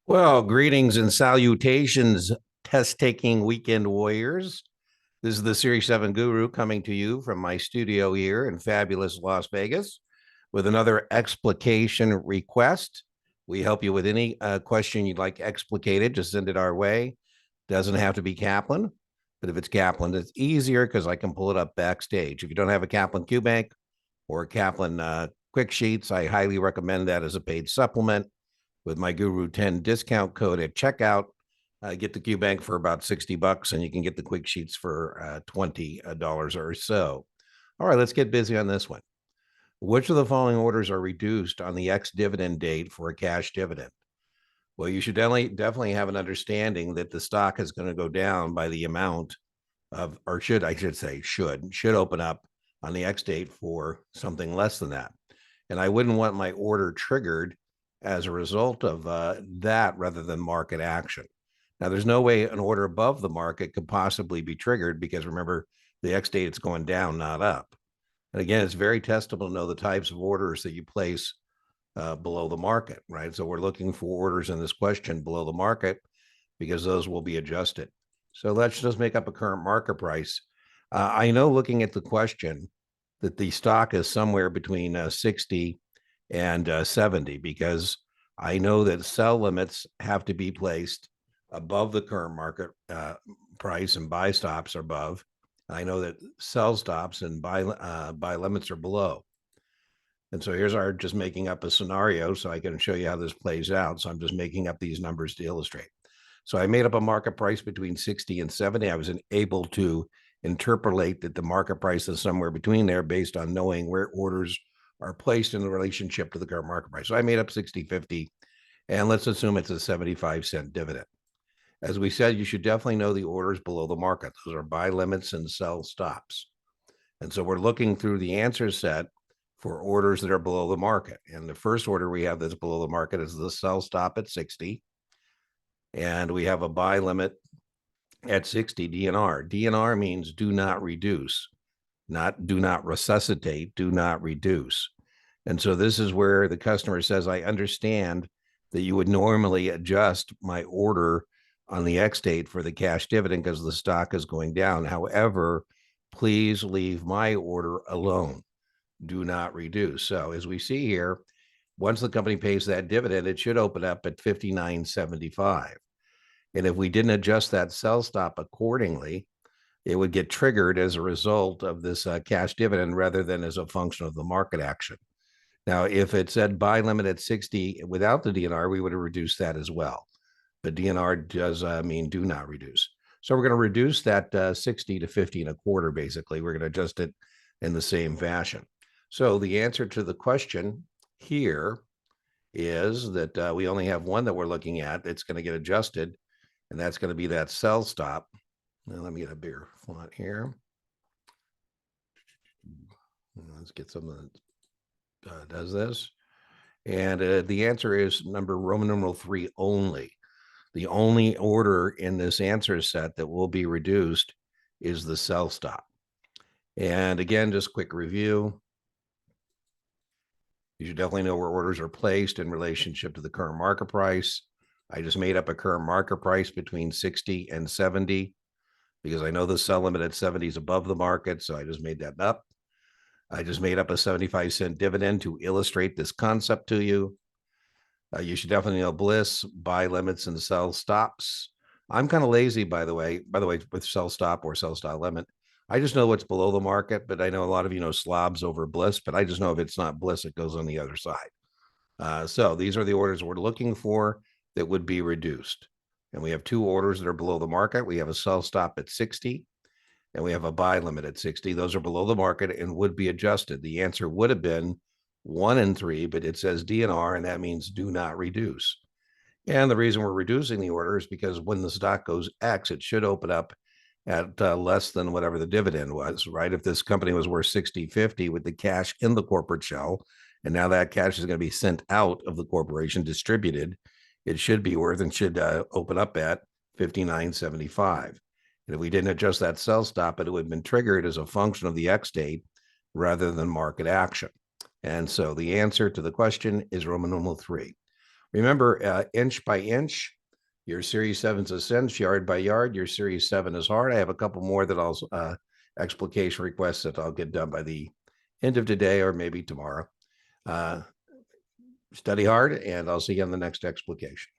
Well, greetings and salutations, test taking weekend warriors. This is the Series 7 Guru coming to you from my studio here in fabulous Las Vegas with another explication request. We help you with any question you'd like explicated, just send it our way. Doesn't have to be Kaplan, but if it's Kaplan, it's easier because I can pull it up backstage. If you don't have a Kaplan QBank or a Kaplan Quick Sheets, I highly recommend that as a paid supplement with my Guru 10 discount code at checkout. Get the QBank for about $60 and you can get the quick sheets for $20 or so. All right, let's get busy on this one. Which of the following orders are reduced on the ex-dividend date for a cash dividend? Well, you should definitely have an understanding that the stock is going to go down by the amount of, or should say, should open up on the X date for something less than that. And I wouldn't want my order triggered as a result of that rather than market action. Now, there's no way an order above the market could possibly be triggered because remember, the X date it's going down, not up. And again, it's very testable to know the types of orders that you place below the market, right? So we're looking for orders in this question below the market because those will be adjusted. So let's just make up a current market price. I know looking at the question that the stock is somewhere between 60 and 70 because I know that sell limits have to be placed above the current market price and buy stops are above. I know that sell stops and buy limits are below. And so here's our just making up a scenario so I can show you how this plays out. So I'm just making up these numbers to illustrate. So I made up a market price between 60 and 70. I was able to interpolate that the market price is somewhere between there based on knowing where orders are placed in the relationship to the current market price. So I made up 60/50, and let's assume it's a 75-cent dividend. As we said, you should definitely know the orders below the market. Those are buy limits and sell stops. And so we're looking through the answer set for orders that are below the market. And the first order we have that's below the market is the sell stop at 60. And we have a buy limit at 60 DNR. DNR means do not reduce, not do not resuscitate, do not reduce. And so this is where the customer says, I understand that you would normally adjust my order on the X date for the cash dividend because the stock is going down. However, please leave my order alone. Do not reduce. So as we see here, once the company pays that dividend, it should open up at 59.75. And if we didn't adjust that sell stop accordingly, it would get triggered as a result of this cash dividend rather than as a function of the market action. Now, if it said buy limit at 60 without the DNR, we would have reduced that as well. The DNR does mean do not reduce. So we're going to reduce that 60 to 50 and a quarter, basically. We're going to adjust it in the same fashion. So the answer to the question here is that we only have one that we're looking at. It's going to get adjusted, and that's going to be that sell stop. Now, let me get a bigger font here. Let's get something that does this. And the answer is number Roman numeral 3 only. The only order in this answer set that will be reduced is the sell stop. And again, just quick review. You should definitely know where orders are placed in relationship to the current market price. I just made up a current market price between 60 and 70 because I know the sell limit at 70 is above the market, so I just made that up. I just made up a 75-cent dividend to illustrate this concept to you. You should definitely know BLiSS, buy limits and sell stops. I'm kind of lazy, by the way, with sell stop or sell stop limit. I just know what's below the market, but I know a lot of you know slobs over BLiSS, but I just know if it's not BLiSS, it goes on the other side. So these are the orders we're looking for that would be reduced. And we have two orders that are below the market. We have a sell stop at 60 and we have a buy limit at 60. Those are below the market and would be adjusted. The answer would have been 1 and 3, but it says DNR, and that means do not reduce. And the reason we're reducing the order is because when the stock goes X, it should open up at less than whatever the dividend was, right? If this company was worth 60/50 with the cash in the corporate shell, and now that cash is going to be sent out of the corporation, distributed, it should be worth and should open up at 59.75. And if we didn't adjust that sell stop, it would have been triggered as a function of the X date rather than market action. And so the answer to the question is Roman numeral 3. Remember, inch by inch, your Series 7's a sense, yard by yard, your Series 7 is hard. I have a couple more that I'll explication requests that I'll get done by the end of today or maybe tomorrow. Study hard, and I'll see you on the next explication.